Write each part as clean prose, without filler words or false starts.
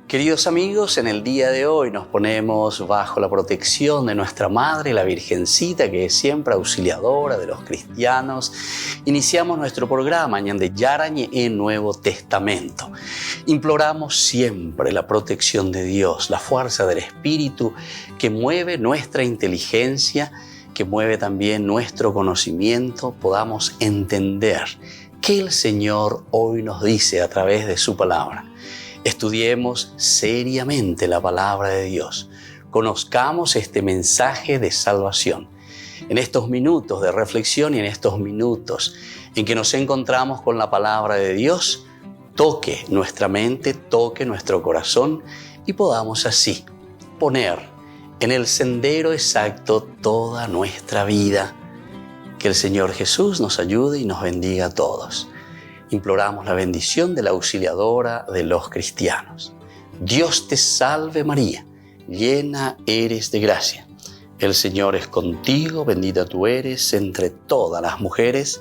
Queridos amigos, en el día de hoy nos ponemos bajo la protección de nuestra Madre, la Virgencita, que es siempre auxiliadora de los cristianos. Iniciamos nuestro programa Ñande Yarañe en Nuevo Testamento. Imploramos siempre la protección de Dios, la fuerza del Espíritu que mueve nuestra inteligencia, que mueve también nuestro conocimiento, podamos entender qué el Señor hoy nos dice a través de su palabra. Estudiemos seriamente la palabra de Dios. Conozcamos este mensaje de salvación. En estos minutos de reflexión y en estos minutos en que nos encontramos con la palabra de Dios, toque nuestra mente, toque nuestro corazón y podamos así poner en el sendero exacto toda nuestra vida. Que el Señor Jesús nos ayude y nos bendiga a todos. Imploramos la bendición de la auxiliadora de los cristianos. Dios te salve María, llena eres de gracia. El Señor es contigo, bendita tú eres entre todas las mujeres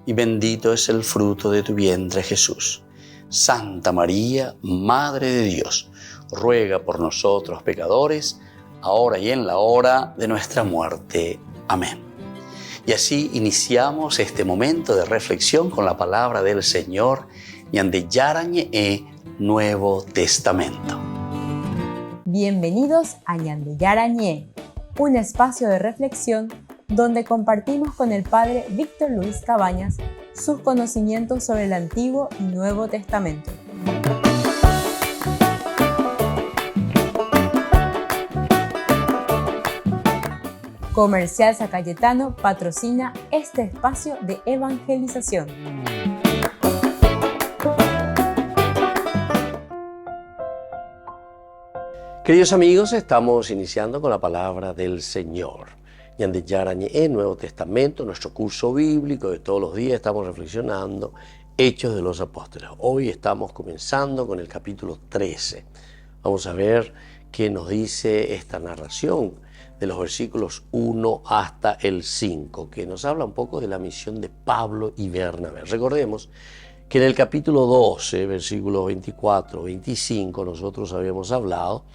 y bendito es el fruto de tu vientre Jesús. Santa María, Madre de Dios, ruega por nosotros pecadores, ahora y en la hora de nuestra muerte. Amén. Y así iniciamos este momento de reflexión con la palabra del Señor, Ñande Yarañe Nuevo Testamento. Bienvenidos a Ñande Yarañe, un espacio de reflexión donde compartimos con el Padre Víctor Luis Cabañas sus conocimientos sobre el Antiguo y Nuevo Testamento. Comercial San Cayetano patrocina este espacio de evangelización. Queridos amigos, estamos iniciando con la palabra del Señor. Ñande Yarañe, Nuevo Testamento, nuestro curso bíblico de todos los días. Estamos reflexionando Hechos de los Apóstoles. Hoy estamos comenzando con el capítulo 13. Vamos a ver qué nos dice esta narración de los versículos 1 hasta el 5, que nos habla un poco de la misión de Pablo y Bernabé. Recordemos que en el capítulo 12, versículos 24, 25, nosotros habíamos hablado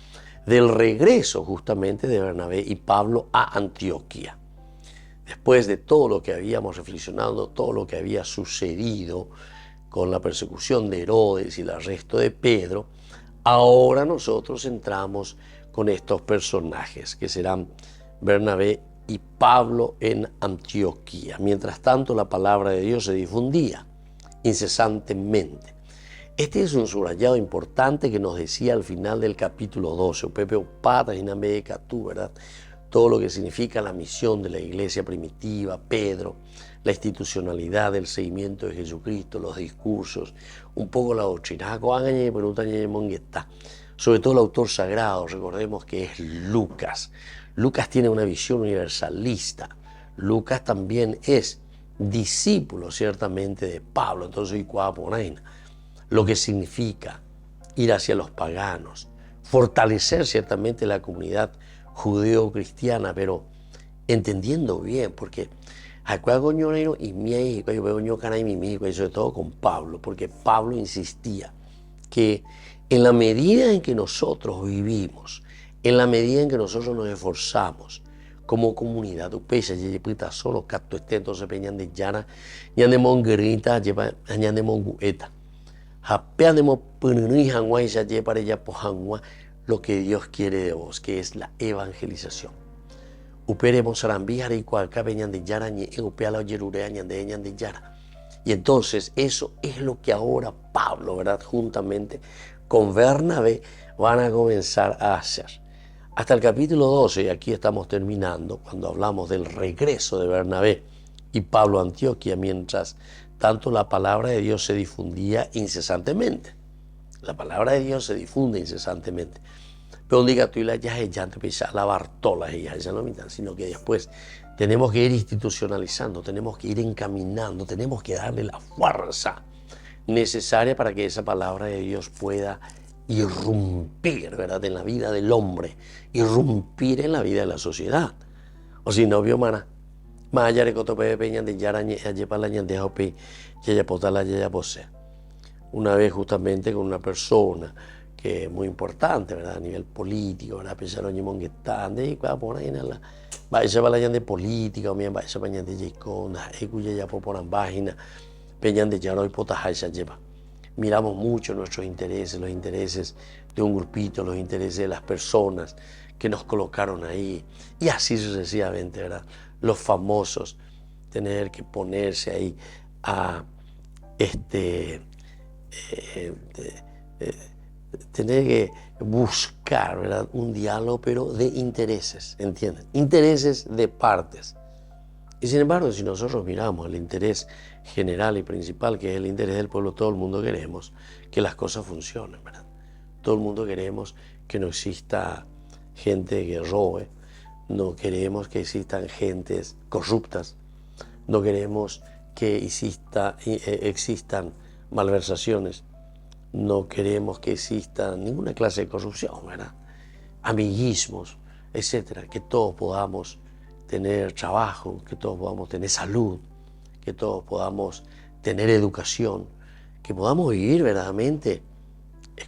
del regreso justamente de Bernabé y Pablo a Antioquía. Después de todo lo que habíamos reflexionado, todo lo que había sucedido con la persecución de Herodes y el arresto de Pedro, ahora nosotros entramos con estos personajes que serán Bernabé y Pablo en Antioquía. Mientras tanto, la palabra de Dios se difundía incesantemente. Este es un subrayado importante que nos decía al final del capítulo 12, Pepe Opata y Nameca, tú, ¿verdad? Todo lo que significa la misión de la iglesia primitiva, Pedro, la institucionalidad del seguimiento de Jesucristo, los discursos, un poco la doctrina. Sobre todo el autor sagrado, recordemos que es Lucas. Lucas tiene una visión universalista. Lucas también es discípulo ciertamente de Pablo. Entonces, lo que significa ir hacia los paganos, fortalecer ciertamente la comunidad judeo-cristiana, pero entendiendo bien, porque sobre todo con Pablo, porque Pablo insistía que en la medida en que nosotros vivimos, en la medida en que nosotros nos esforzamos como comunidad, solo entonces Ñande Yara, Ñande Monguerita, Ñande Mongueta, lo que Dios quiere de vos, que es la evangelización. Y entonces eso es lo que ahora Pablo, ¿verdad? Juntamente con Bernabé van a comenzar a hacer. Hasta el capítulo 12, y aquí estamos terminando, cuando hablamos del regreso de Bernabé y Pablo a Antioquía, mientras tanto la palabra de Dios se difundía incesantemente. La palabra de Dios se difunde incesantemente. Pero no diga tú y la ya empieza a lavar todas ellas, sino que después tenemos que ir institucionalizando, tenemos que ir encaminando, tenemos que darle la fuerza necesaria para que esa palabra de Dios pueda irrumpir, ¿verdad?, en la vida del hombre, irrumpir en la vida de la sociedad. O si no, vio mana, más allá de cotope peña de yarañe, allá para la ñande jope, ya posee. Una vez justamente con una persona que que es muy importante, ¿verdad? A nivel político, ¿verdad? Pensar en monguetán, de cuál por ahí en la vaya para allá de política, o bien vaya para allá de yecona, escucha ya por página, peñan de yaro y potaja ya lleva. Miramos mucho nuestros intereses, los intereses de un grupito, los intereses de las personas que nos colocaron ahí, y así sucesivamente, ¿verdad? Los famosos, tener que ponerse ahí a tener que buscar, ¿verdad?, un diálogo, pero de intereses, ¿entienden? Intereses de partes. Y sin embargo, si nosotros miramos el interés general y principal, que es el interés del pueblo, todo el mundo queremos que las cosas funcionen, ¿verdad? Todo el mundo queremos que no exista gente que robe, no queremos que existan gentes corruptas, no queremos que existan malversaciones, no queremos que exista ninguna clase de corrupción, ¿verdad? Amiguismos, etcétera, que todos podamos tener trabajo, que todos podamos tener salud, que todos podamos tener educación, que podamos vivir verdaderamente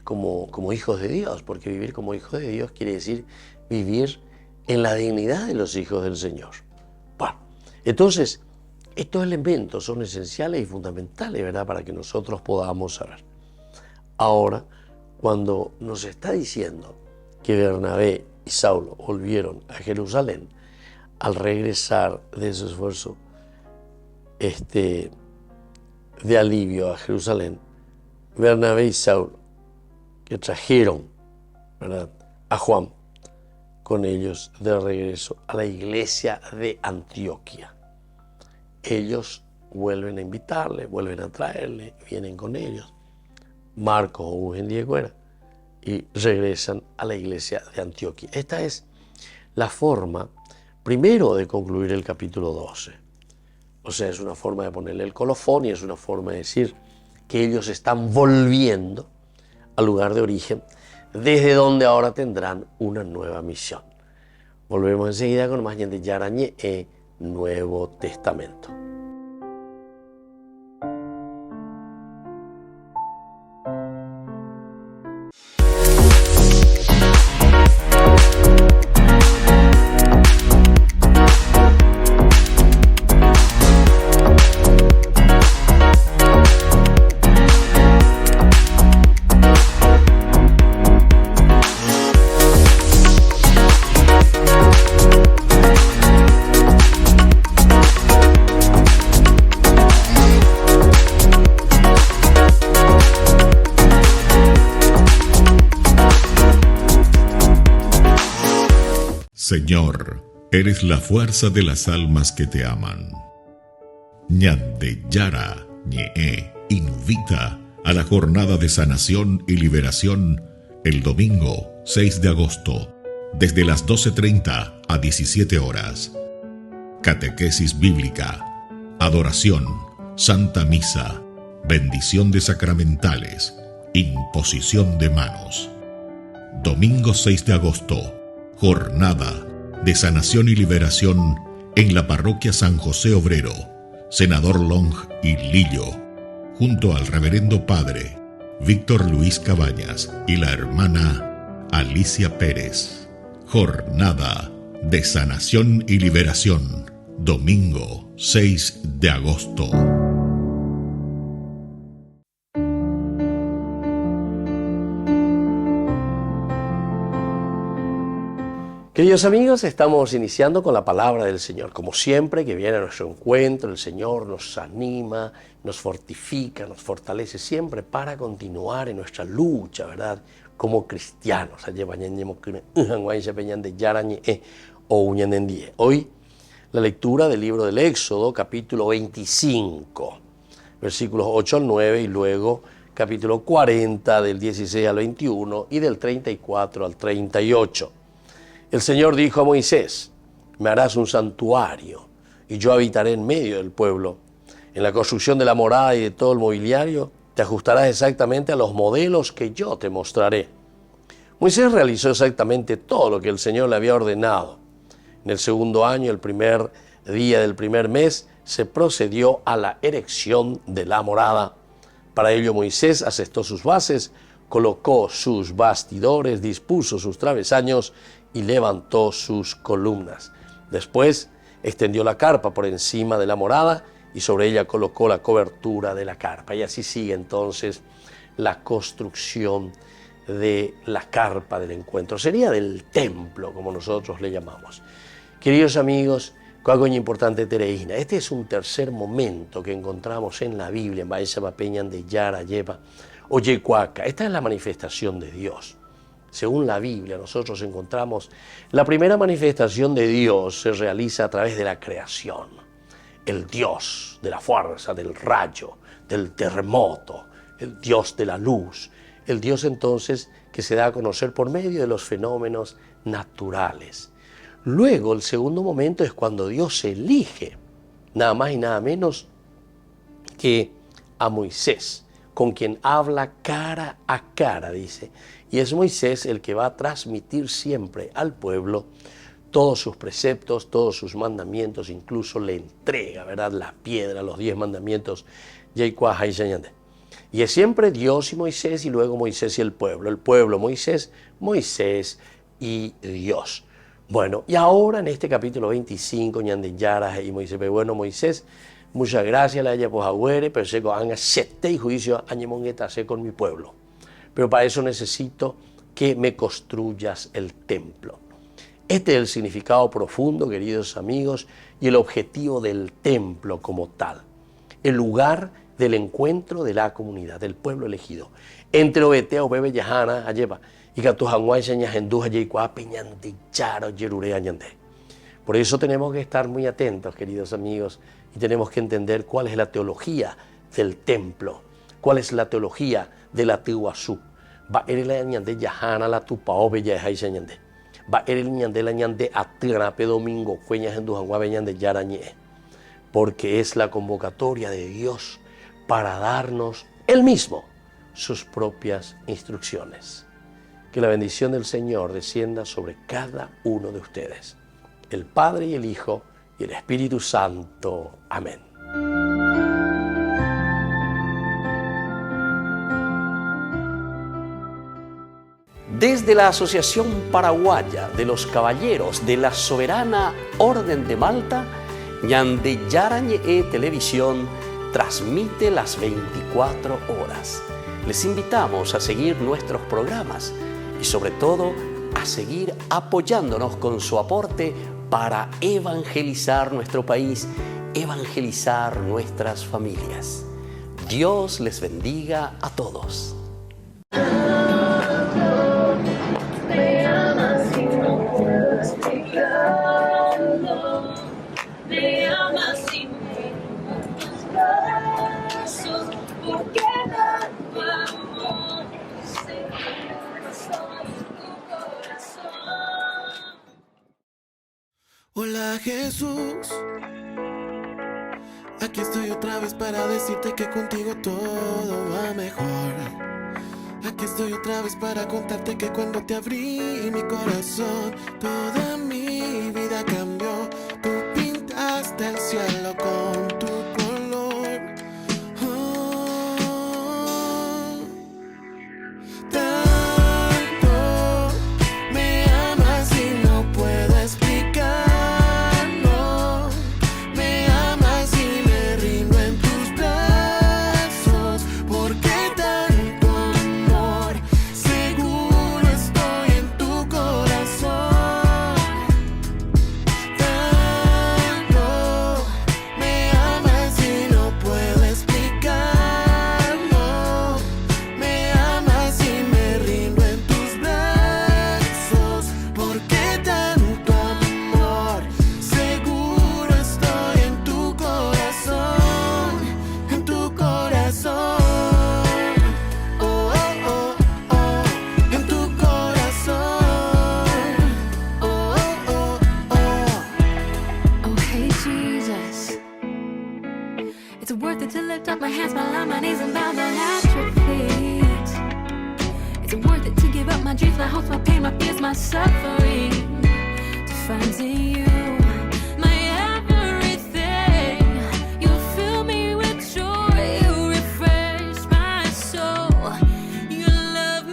como hijos de Dios, porque vivir como hijos de Dios quiere decir vivir en la dignidad de los hijos del Señor. Bueno, entonces, estos elementos son esenciales y fundamentales, ¿verdad?, para que nosotros podamos saber. Ahora, cuando nos está diciendo que Bernabé y Saulo volvieron a Jerusalén, al regresar de su esfuerzo de alivio a Jerusalén, Bernabé y Saulo, que trajeron, ¿verdad?, a Juan con ellos de regreso a la iglesia de Antioquía. Ellos vuelven a invitarle, vuelven a traerle, vienen con ellos. Marcos o Eugenio Cuera, y regresan a la iglesia de Antioquía. Esta es la forma, primero, de concluir el capítulo 12. O sea, es una forma de ponerle el colofón y es una forma de decir que ellos están volviendo al lugar de origen, desde donde ahora tendrán una nueva misión. Volvemos enseguida con más de Yarañé e Nuevo Testamento. Señor, eres la fuerza de las almas que te aman. Ñande Yara Ñe invita a la jornada de sanación y liberación el domingo 6 de agosto, desde las 12:30 a 17 horas. Catequesis bíblica, adoración, santa misa, bendición de sacramentales, imposición de manos. Domingo 6 de agosto, jornada de sanación y liberación en la parroquia San José Obrero, Senador Long y Lillo, junto al reverendo padre Víctor Luis Cabañas y la hermana Alicia Pérez. Jornada de sanación y liberación, domingo 6 de agosto. Queridos amigos, estamos iniciando con la palabra del Señor. Como siempre que viene a nuestro encuentro, el Señor nos anima, nos fortifica, nos fortalece siempre para continuar en nuestra lucha, ¿verdad?, como cristianos. Hoy la lectura del libro del Éxodo, capítulo 25, versículos 8 al 9, y luego capítulo 40, del 16 al 21 y del 34 al 38. El Señor dijo a Moisés: me harás un santuario y yo habitaré en medio del pueblo. En la construcción de la morada y de todo el mobiliario te ajustarás exactamente a los modelos que yo te mostraré. Moisés realizó exactamente todo lo que el Señor le había ordenado. En el segundo año, el primer día del primer mes, se procedió a la erección de la morada. Para ello Moisés asestó sus bases colocó sus bastidores, dispuso sus travesaños y levantó sus columnas. Después extendió la carpa por encima de la morada y sobre ella colocó la cobertura de la carpa. Y así sigue entonces la construcción de la carpa del encuentro. Sería del templo, como nosotros le llamamos. Queridos amigos, algo importante tereína. Este es un tercer momento que encontramos en la Biblia, en Baeza Peñan de Yara, Lleva o Yecuaca. Esta es la manifestación de Dios. Según la Biblia, nosotros encontramos la primera manifestación de Dios se realiza a través de la creación. El Dios de la fuerza, del rayo, del terremoto, el Dios de la luz. El Dios entonces que se da a conocer por medio de los fenómenos naturales. Luego, el segundo momento es cuando Dios elige, nada más y nada menos que a Moisés, con quien habla cara a cara, dice. Y es Moisés el que va a transmitir siempre al pueblo todos sus preceptos, todos sus mandamientos, incluso le entrega, ¿verdad?, la piedra, los 10 mandamientos. Y es siempre Dios y Moisés, y luego Moisés y el pueblo, Moisés, Moisés y Dios. Bueno, y ahora en este capítulo 25, Ñande Yara y Moisés, bueno, Moisés, muchas gracias, la haya posagüere, pero se han acepté y juicio añemonguetase con mi pueblo. Pero para eso necesito que me construyas el templo. Este es el significado profundo, queridos amigos, y el objetivo del templo como tal. El lugar del encuentro de la comunidad, del pueblo elegido. Entre Obeteo, Bebe Yahana, Ayeva, y Catujanguay, Señas, Enduja, Yeicua, Peñante, Charo, Yerure, Añande. Por eso tenemos que estar muy atentos, queridos amigos, y tenemos que entender cuál es la teología del templo, cuál es la teología de la Tihuazú. Va a la Añande, Yahana, la Tupao, Bella, Añande. Va a el Ñande, la Ñande, Atrape, Domingo, Cueñas, Endujanguay, Beñande, Yarañe. Porque es la convocatoria de Dios para darnos Él mismo sus propias instrucciones. Que la bendición del Señor descienda sobre cada uno de ustedes, el Padre y el Hijo y el Espíritu Santo. Amén. Desde la Asociación Paraguaya de los Caballeros de la Soberana Orden de Malta, Ñande Yarañe Televisión transmite las 24 horas. Les invitamos a seguir nuestros programas y sobre todo a seguir apoyándonos con su aporte para evangelizar nuestro país, evangelizar nuestras familias. Dios les bendiga a todos. Hola Jesús, aquí estoy otra vez para decirte que contigo todo va mejor. Aquí estoy otra vez para contarte que cuando te abrí mi corazón, toda mi vida cambió. Tú pintaste el cielo con tu color. Tanto me amas y no puedo explicarlo. Me amas y me rindo en tus brazos. Porque tanto amor, seguro estoy en tu corazón. Tanto me amas y no puedo explicarlo. Me amas y me rindo en tus brazos. Porque tanto amor, seguro estoy en tu corazón. En tu corazón. Oh, oh, oh, oh. En tu corazón. Oh, oh, oh, oh. Oh, hey, Jesus. It's worth it to lift up my hands, fall on my knees and bow down at your feet. It's worth it to give up my dreams, my hopes, my pain, my fears, my suffering. To find in you my everything. You fill me with joy, you refresh my soul. Your love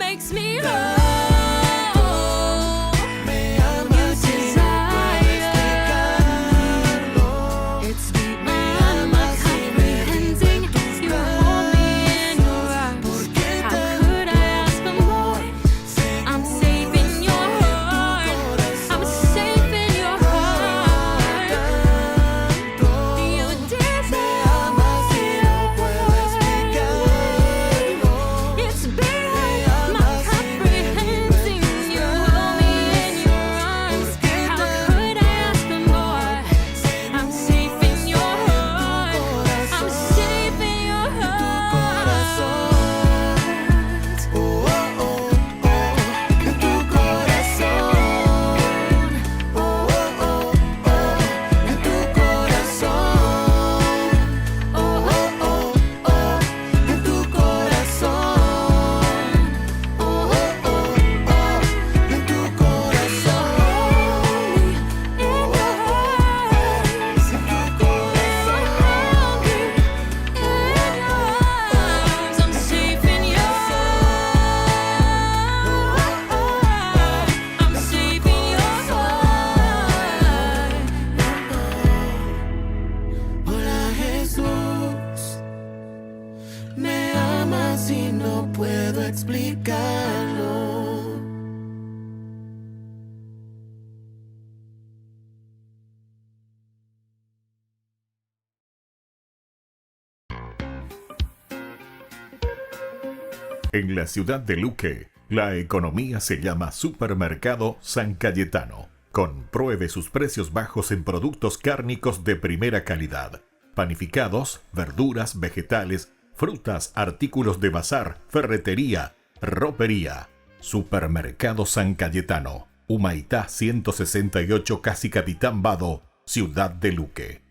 En la ciudad de Luque, la economía se llama Supermercado San Cayetano. Compruebe sus precios bajos en productos cárnicos de primera calidad. Panificados, verduras, vegetales, frutas, artículos de bazar, ferretería, ropería. Supermercado San Cayetano, Humaitá 168, Casi Capitán Vado, ciudad de Luque.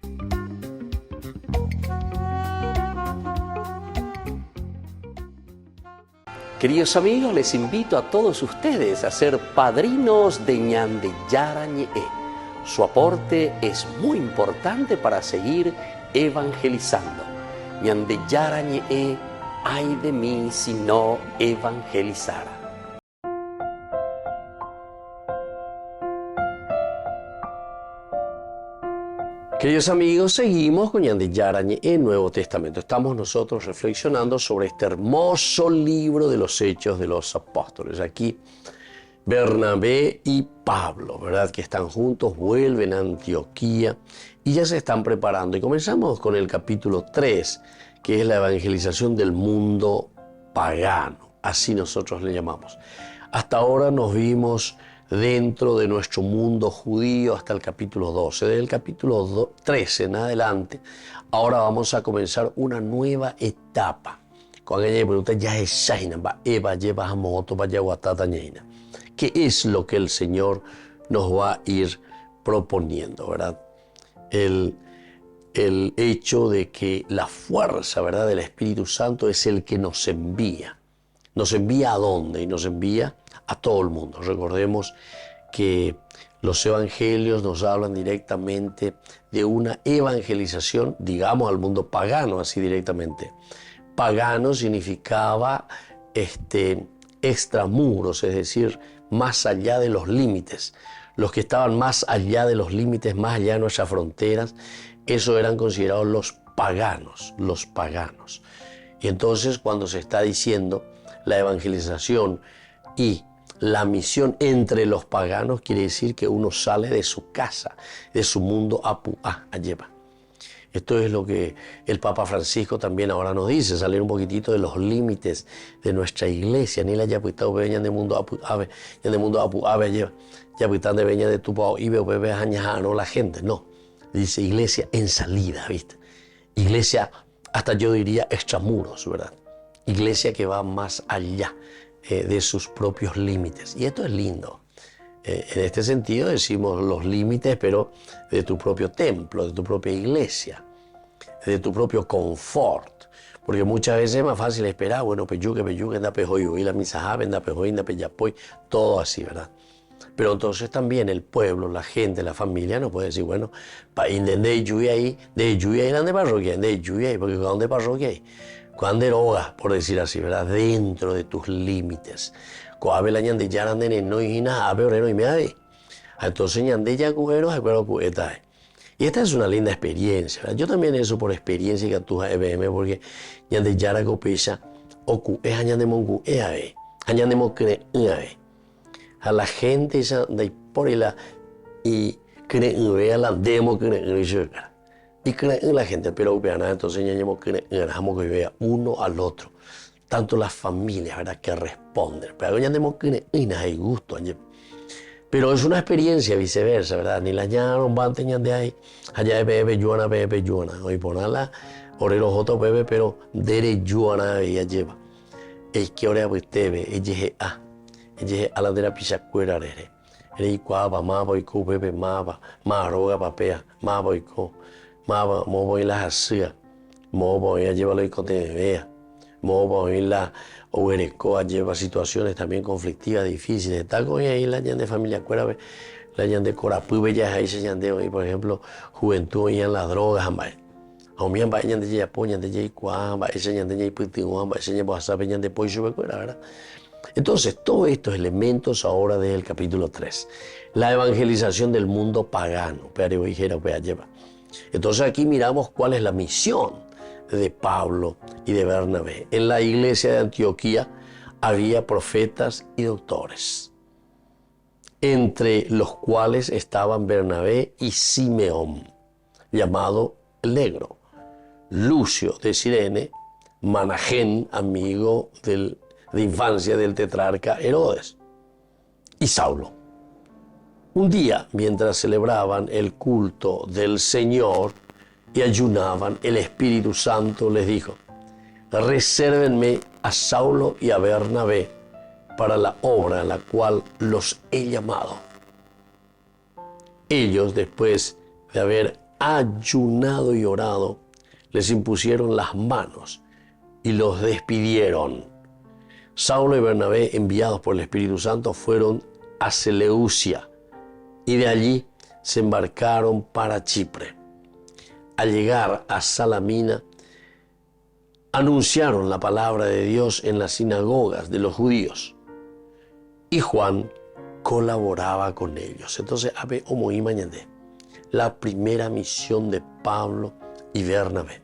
Queridos amigos, les invito a todos ustedes a ser padrinos de Ñande Yara Ñe'e. Su aporte es muy importante para seguir evangelizando. Ñande Yara Ñe'e, ay de mí si no evangelizara. Queridos amigos, seguimos con Ñande Yara Ñe'e, Nuevo Testamento. Estamos nosotros reflexionando sobre este hermoso libro de los Hechos de los Apóstoles. Aquí Bernabé y Pablo, ¿verdad? Que están juntos, vuelven a Antioquía y ya se están preparando. Y comenzamos con el capítulo 3, que es la evangelización del mundo pagano. Así nosotros le llamamos. Hasta ahora nos vimos dentro de nuestro mundo judío hasta el capítulo 12. Desde el capítulo 13 en adelante, ahora vamos a comenzar una nueva etapa. Cuando ella pregunta, ya es Shaina, va Eva, lleva a moto, vaya guatata ñeina. ¿Qué es lo que el Señor nos va a ir proponiendo, verdad? El hecho de que la fuerza, ¿verdad?, del Espíritu Santo es el que nos envía. ¿Nos envía a dónde? Y nos envía a todo el mundo. Recordemos que los evangelios nos hablan directamente de una evangelización, digamos, al mundo pagano, así directamente. Pagano significaba extramuros, es decir, más allá de los límites. Los que estaban más allá de los límites, más allá de nuestras fronteras, esos eran considerados los paganos, los paganos. Y entonces cuando se está diciendo la evangelización y la misión entre los paganos, quiere decir que uno sale de su casa, de su mundo a llevar. Esto es lo que el Papa Francisco también ahora nos dice, salir un poquitito de los límites de nuestra iglesia. Ni la yapita veña de mundo ave, de mundo ave lleva, yapita de veña de tu pao y veo bebé añajano la gente. No, dice iglesia en salida, ¿viste? Iglesia, hasta yo diría extramuros, ¿verdad? Iglesia que va más allá de sus propios límites. Y esto es lindo. En este sentido decimos los límites, pero de tu propio templo, de tu propia iglesia, de tu propio confort. Porque muchas veces es más fácil esperar, bueno, peyuque, anda pejoy, y la misa anda pejoy, anda peyapoy, todo así, ¿verdad? Pero entonces también el pueblo, la gente, la familia no puede decir, bueno, de lluvia ahí, de parroquia, de lluvia ahí, porque ¿dónde parroquia hay? Cuando eroga, por decir así, ¿verdad? Dentro de tus límites. Coabe la ñande ya no y nada, abe orero y me ave. Entonces ñande ya cujero, acuerdo cueta. Y esta es una linda experiencia, ¿verdad? Yo también eso por experiencia que tú EBM, porque ñande ya la copecha, o cu es añande mongu ave, añande mo cree ave. A la gente esa de por la y cree a la demo cree y cree en la gente, pero entonces ñañemos que vea uno al otro. Tanto las familias, ¿verdad?, que responden. Pero ya tenemos que hay gusto. Pero es una experiencia viceversa, ¿verdad? Ni la llamaron, van de ahí, allá de bebe, yuana, hoy ponala, orero joto bebe, pero dere yuana, ella lleva. Es que ahora tebe, ella a la de la pichacuera, ere cuava, ma boico, bebe, ma roga, papea, ma boico, ma mo voy las hacía, mo voy a llevarlo y cote vea. Mobo en la Oerecoa lleva situaciones también conflictivas, difíciles. Tal como ahí la ñan de familia cuera, la ñan de Corapú, bellas ahí se ñan de hoy, por ejemplo, juventud y en las drogas, ambas. A mí ambas ñan de Yapo, ñan de Yaycuá, ambas, ese ñan de Yayputiu, ambas, ese ñan de Boasape, ñan de Poisube cuera, ¿verdad? Entonces, todos estos elementos ahora del capítulo 3. La evangelización del mundo pagano, pero dijera, lleva. Entonces aquí miramos cuál es la misión de Pablo y de Bernabé. En la iglesia de Antioquía había profetas y doctores, entre los cuales estaban Bernabé y Simeón, llamado el Negro, Lucio de Cirene, Managén, amigo de infancia del tetrarca Herodes y Saulo. Un día, mientras celebraban el culto del Señor y ayunaban, el Espíritu Santo les dijo: resérvenme a Saulo y a Bernabé para la obra en la cual los he llamado. Ellos, después de haber ayunado y orado, les impusieron las manos y los despidieron. Saulo y Bernabé, enviados por el Espíritu Santo, fueron a Seleucia y de allí se embarcaron para Chipre. Al llegar a Salamina, anunciaron la palabra de Dios en las sinagogas de los judíos y Juan colaboraba con ellos. Entonces, la primera misión de Pablo y Bernabé.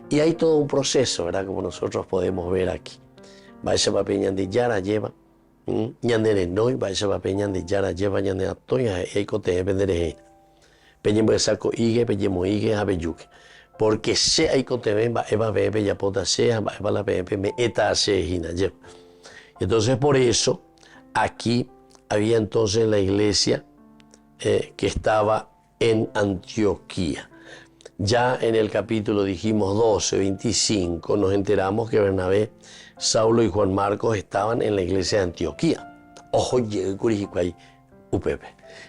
Y hay todo un proceso, ¿verdad? Como nosotros podemos ver aquí. Vaya papel ñande yara lleva, ñande noi, vaya papel ñande yara lleva, ñande atoya, eco te vendere. Peñemo saco ige, peñemo ige, abeyuque. Porque se hay con te ven, va eva bebe, ya pota sea, va eva la bebe, me eta se hina lleva. Entonces, por eso, aquí había entonces la iglesia que estaba en Antioquía. Ya en el capítulo, dijimos 12, 25, nos enteramos que Bernabé, Saulo y Juan Marcos estaban en la iglesia de Antioquía. Ojo, llegue Curijicuay, UPP.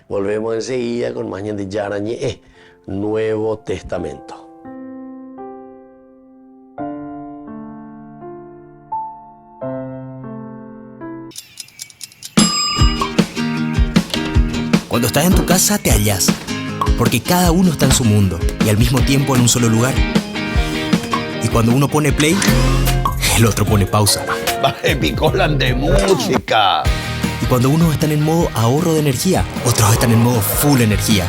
Volvemos enseguida con Mañana de Yarañe, Nuevo Testamento. Cuando estás en tu casa te hallas, porque cada uno está en su mundo y al mismo tiempo en un solo lugar. Y cuando uno pone play, el otro pone pausa. Picolan de música. Y cuando unos están en modo ahorro de energía, otros están en modo full energía,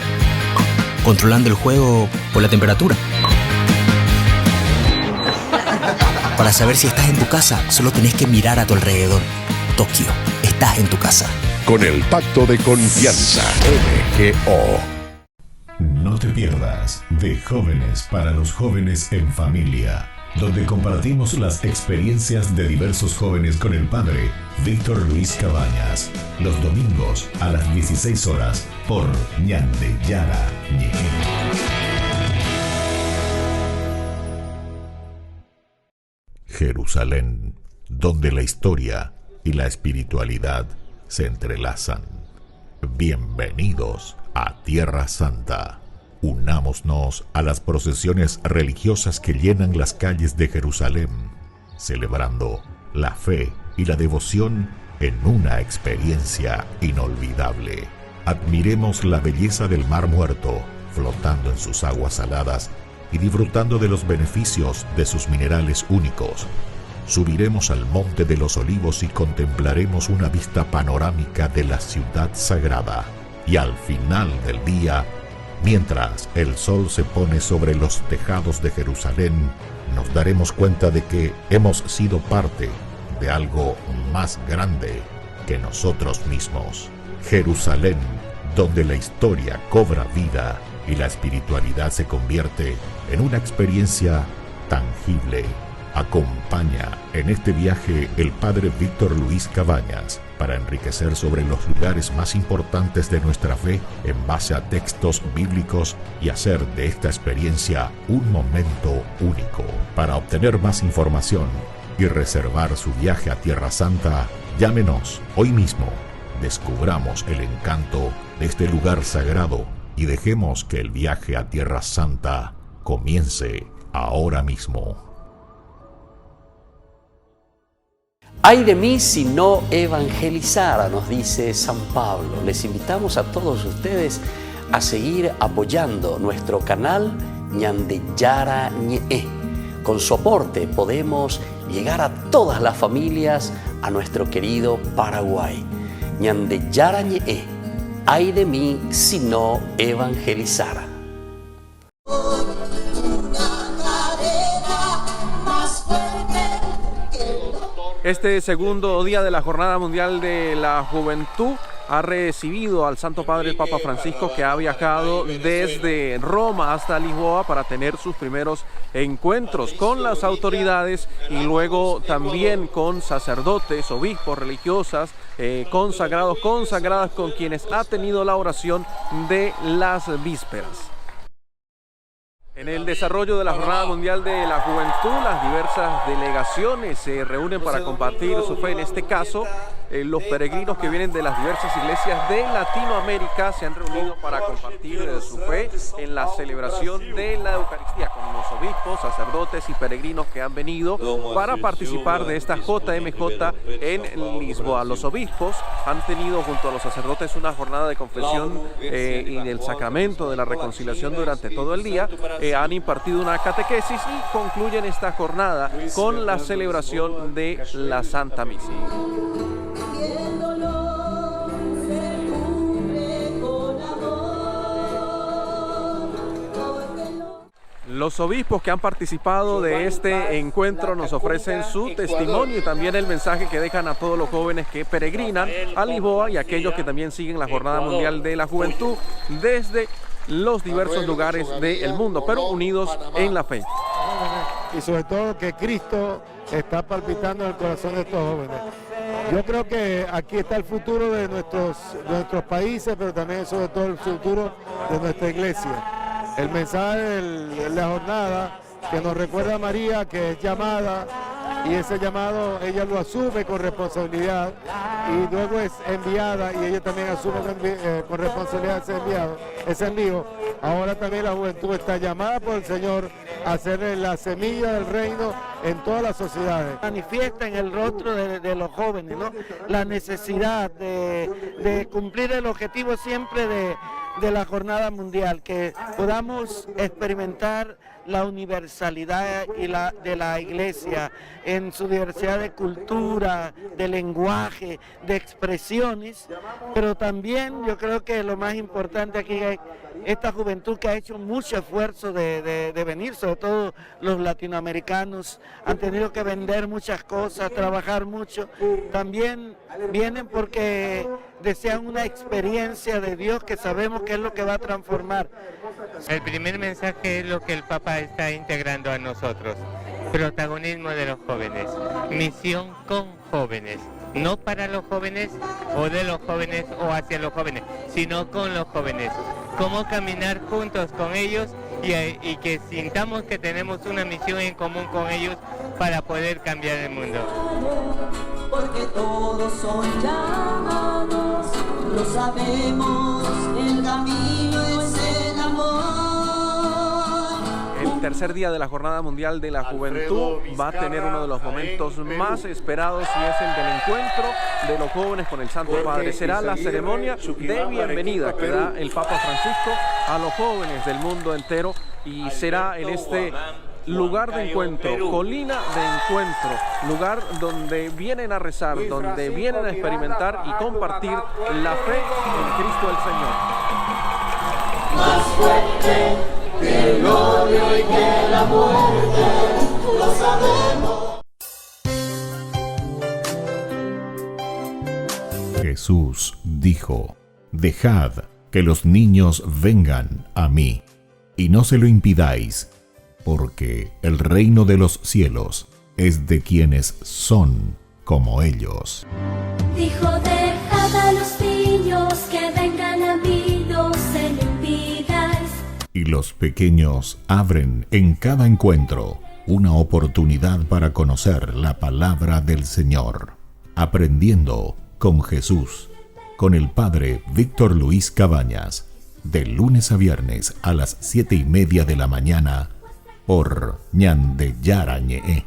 controlando el juego por la temperatura. Para saber si estás en tu casa, solo tenés que mirar a tu alrededor. Tokio, estás en tu casa. Con el Pacto de Confianza MGO. No te pierdas de Jóvenes para los Jóvenes en Familia, donde compartimos las experiencias de diversos jóvenes con el padre Víctor Luis Cabañas, los domingos a las 16 horas por Ñande Yara Ñe. Jerusalén, donde la historia y la espiritualidad se entrelazan. Bienvenidos a Tierra Santa. Unámonos a las procesiones religiosas que llenan las calles de Jerusalén, celebrando la fe y la devoción en una experiencia inolvidable. Admiremos la belleza del Mar Muerto, flotando en sus aguas saladas y disfrutando de los beneficios de sus minerales únicos. Subiremos al Monte de los Olivos y contemplaremos una vista panorámica de la ciudad sagrada. Y al final del día, mientras el sol se pone sobre los tejados de Jerusalén, nos daremos cuenta de que hemos sido parte de algo más grande que nosotros mismos. Jerusalén, donde la historia cobra vida y la espiritualidad se convierte en una experiencia tangible. Acompaña en este viaje el padre Víctor Luis Cabañas para enriquecer sobre los lugares más importantes de nuestra fe en base a textos bíblicos y hacer de esta experiencia un momento único. Para obtener más información y reservar su viaje a Tierra Santa, llámenos hoy mismo. Descubramos el encanto de este lugar sagrado y dejemos que el viaje a Tierra Santa comience ahora mismo. Ay de mí si no evangelizara, nos dice San Pablo. Les invitamos a todos ustedes a seguir apoyando nuestro canal Ñande Yara Ñe. Con su aporte podemos llegar a todas las familias a nuestro querido Paraguay. Ñande Yara Ñe. Ay de mí si no evangelizara. Este segundo día de la Jornada Mundial de la Juventud ha recibido al Santo Padre el Papa Francisco, que ha viajado desde Roma hasta Lisboa para tener sus primeros encuentros con las autoridades y luego también con sacerdotes, obispos, religiosas, consagrados, consagradas, con quienes ha tenido la oración de las vísperas. En el desarrollo de la Jornada Mundial de la Juventud, las diversas delegaciones se reúnen para compartir su fe. En este caso, los peregrinos que vienen de las diversas iglesias de Latinoamérica se han reunido para compartir su fe en la celebración de la Eucaristía con los obispos, sacerdotes y peregrinos que han venido para participar de esta JMJ en Lisboa. Los obispos han tenido junto a los sacerdotes una jornada de confesión y del sacramento de la reconciliación durante todo el día. Han impartido una catequesis y concluyen esta jornada con la celebración de la Santa Misa. Los obispos que han participado de este encuentro nos ofrecen su testimonio y también el mensaje que dejan a todos los jóvenes que peregrinan a Lisboa y aquellos que también siguen la Jornada Mundial de la Juventud desde los diversos lugares del mundo, pero unidos en la fe. Y sobre todo que Cristo está palpitando en el corazón de estos jóvenes. Yo creo que aquí está el futuro de nuestros países, pero también sobre todo el futuro de nuestra iglesia. El mensaje de la jornada que nos recuerda a María que es llamada y ese llamado ella lo asume con responsabilidad y luego es enviada y ella también asume con responsabilidad ese envío. Ahora también la juventud está llamada por el Señor a ser la semilla del reino en todas las sociedades. Manifiesta en el rostro de los jóvenes, ¿no? La necesidad de cumplir el objetivo siempre de la Jornada Mundial, que podamos experimentar la universalidad de la Iglesia en su diversidad de cultura, de lenguaje, de expresiones, pero también yo creo que lo más importante aquí es esta juventud que ha hecho mucho esfuerzo de venir, sobre todo los latinoamericanos, han tenido que vender muchas cosas, trabajar mucho, también vienen porque desean una experiencia de Dios que sabemos que es lo que va a transformar. El primer mensaje es lo que el Papa está integrando a nosotros, protagonismo de los jóvenes, misión con jóvenes, no para los jóvenes o de los jóvenes o hacia los jóvenes, sino con los jóvenes, cómo caminar juntos con ellos y que sintamos que tenemos una misión en común con ellos para poder cambiar el mundo. Porque todos son llamados, lo sabemos, el camino es el amor. El tercer día de la Jornada Mundial de la Juventud va a tener uno de los momentos más esperados y es el del encuentro de los jóvenes con el Santo Padre. Será la ceremonia de bienvenida que da el Papa Francisco a los jóvenes del mundo entero y será en este lugar de encuentro, colina de encuentro, lugar donde vienen a rezar, donde vienen a experimentar y compartir la fe en Cristo el Señor. Más fuerte que el odio y que la muerte, lo sabemos. Jesús dijo: Dejad que los niños vengan a mí, y no se lo impidáis, porque el reino de los cielos es de quienes son como ellos. Dijo, dejad a los niños que vengan a mí, no se lo impidáis. Y los pequeños abren en cada encuentro una oportunidad para conocer la palabra del Señor, aprendiendo con Jesús, con el Padre Víctor Luis Cabañas, de lunes a viernes a las 7:30 de la mañana, por Ñande Yara Ñe,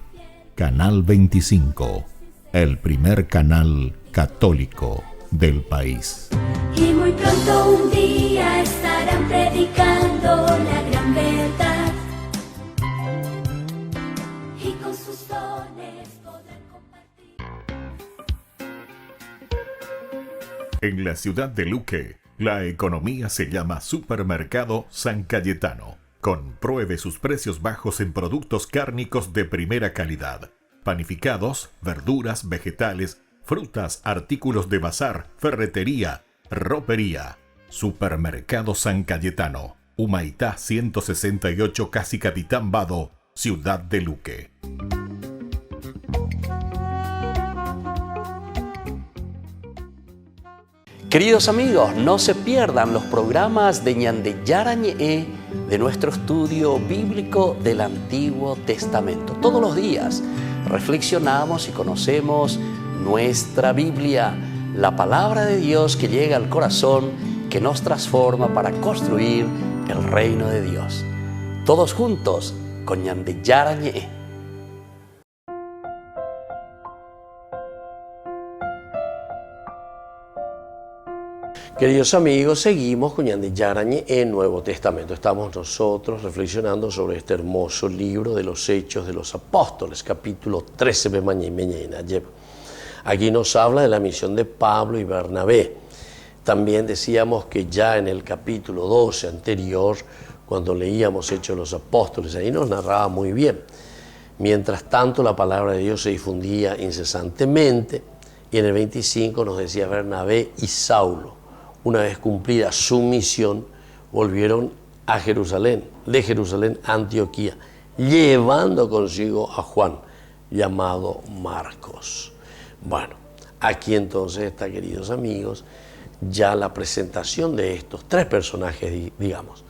Canal 25, el primer canal católico del país. Y muy pronto un día estarán predicando la gran verdad. Y con sus dones podrán compartir. En la ciudad de Luque, la economía se llama Supermercado San Cayetano. Compruebe sus precios bajos en productos cárnicos de primera calidad, panificados, verduras, vegetales, frutas, artículos de bazar, ferretería, Ropería, Supermercado San Cayetano, Humaitá 168, Casi Capitán Vado, Ciudad de Luque. Queridos amigos, no se pierdan los programas de Ñande Yarañe de nuestro estudio bíblico del Antiguo Testamento. Todos los días reflexionamos y conocemos nuestra Biblia, la palabra de Dios que llega al corazón, que nos transforma para construir el reino de Dios. Todos juntos con Ñande Yarañe. Queridos amigos, seguimos con Ñande Yarañe en Nuevo Testamento. Estamos nosotros reflexionando sobre este hermoso libro de los Hechos de los Apóstoles, capítulo 13. Aquí nos habla de la misión de Pablo y Bernabé. También decíamos que ya en el capítulo 12 anterior, cuando leíamos Hechos de los Apóstoles, ahí nos narraba muy bien. Mientras tanto, la palabra de Dios se difundía incesantemente, y en el 25 nos decía Bernabé y Saulo, una vez cumplida su misión, volvieron a Jerusalén, de Jerusalén a Antioquía, llevando consigo a Juan, llamado Marcos. Bueno, aquí entonces está, queridos amigos, ya la presentación de estos tres personajes, digamos.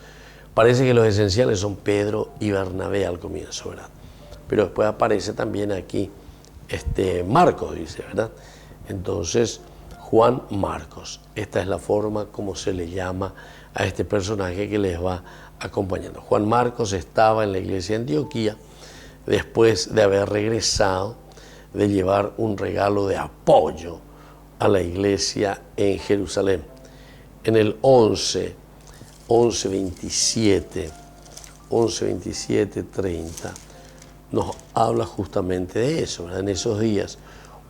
Parece que los esenciales son Pedro y Bernabé al comienzo, ¿verdad? Pero después aparece también aquí Marcos, dice, ¿verdad? Entonces, Juan Marcos, esta es la forma como se le llama a este personaje que les va acompañando. Juan Marcos estaba en la iglesia de Antioquía después de haber regresado de llevar un regalo de apoyo a la iglesia en Jerusalén. En el 11:27, 30, nos habla justamente de eso, ¿verdad? En esos días,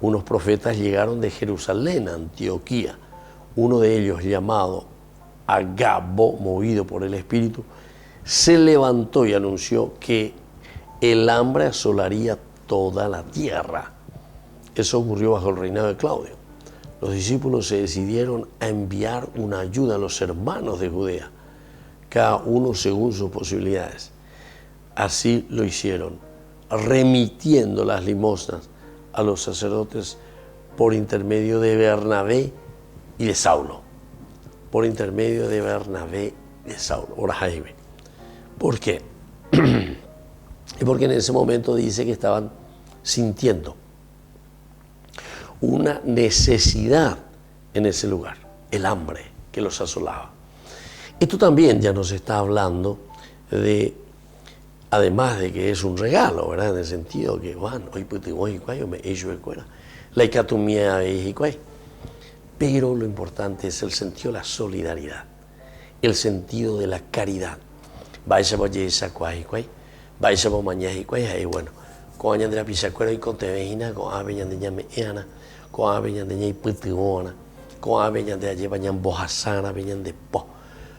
unos profetas llegaron de Jerusalén a Antioquía. Uno de ellos, llamado Agabo, movido por el Espíritu, se levantó y anunció que el hambre asolaría toda la tierra. Eso ocurrió bajo el reinado de Claudio. Los discípulos se decidieron a enviar una ayuda a los hermanos de Judea, cada uno según sus posibilidades. Así lo hicieron, remitiendo las limosnas a los sacerdotes por intermedio de Bernabé y de Saulo. Por intermedio de Bernabé y de Saulo. Ahora Jaime. ¿Por qué? Porque en ese momento dice que estaban sintiendo una necesidad en ese lugar, el hambre que los asolaba. Esto también ya nos está hablando de, además de que es un regalo, ¿verdad? En el sentido que, bueno, hoy puedo ir a me ello escuela, la icatumía y pero lo importante es el sentido de la solidaridad, el sentido de la caridad. Vais a esa cuay, vais a mañana y bueno, con año de la pisacuera y con tevejina, con aveñan de ñame eana, con aveñan de ñay putiona, con aveñan de allí bañan bojasana, aveñan de po.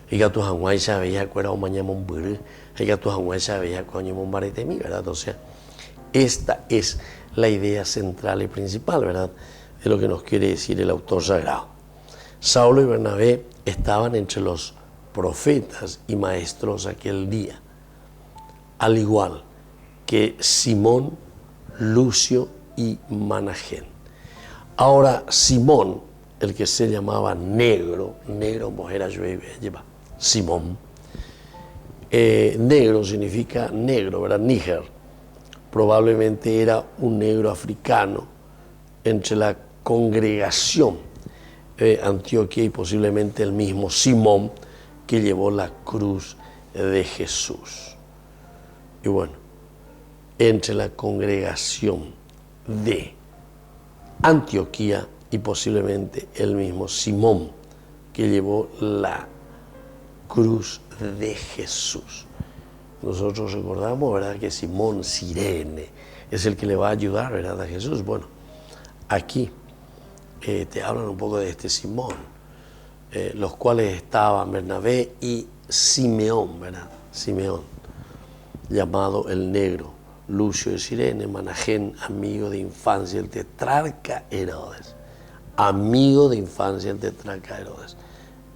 Y que tu hanguay se veía cuera o mañana un burro, y que tu hanguay se veía coño un barete mi, ¿verdad? O sea, esta es la idea central y principal, ¿verdad?, de lo que nos quiere decir el autor sagrado. Saulo y Bernabé estaban entre los profetas y maestros aquel día, al igual que Simón, Lucio y Managén. Ahora, Simón, el que se llamaba negro, mujer lleva Simón, negro significa negro, ¿verdad? Níger. Probablemente era un negro africano entre la congregación de Antioquía y posiblemente el mismo Simón que llevó la cruz de Jesús. Y bueno, entre la congregación de Antioquía y posiblemente el mismo Simón que llevó la cruz de Jesús. Nosotros recordamos, ¿verdad?, que Simón Cirene es el que le va a ayudar, ¿verdad?, a Jesús. Bueno, aquí te hablan un poco de este Simón, los cuales estaban Bernabé y Simeón, ¿verdad? Simeón, llamado el Negro, Lucio de Cirene, Managén, amigo de infancia del tetrarca Herodes. amigo de infancia del tetrarca Herodes,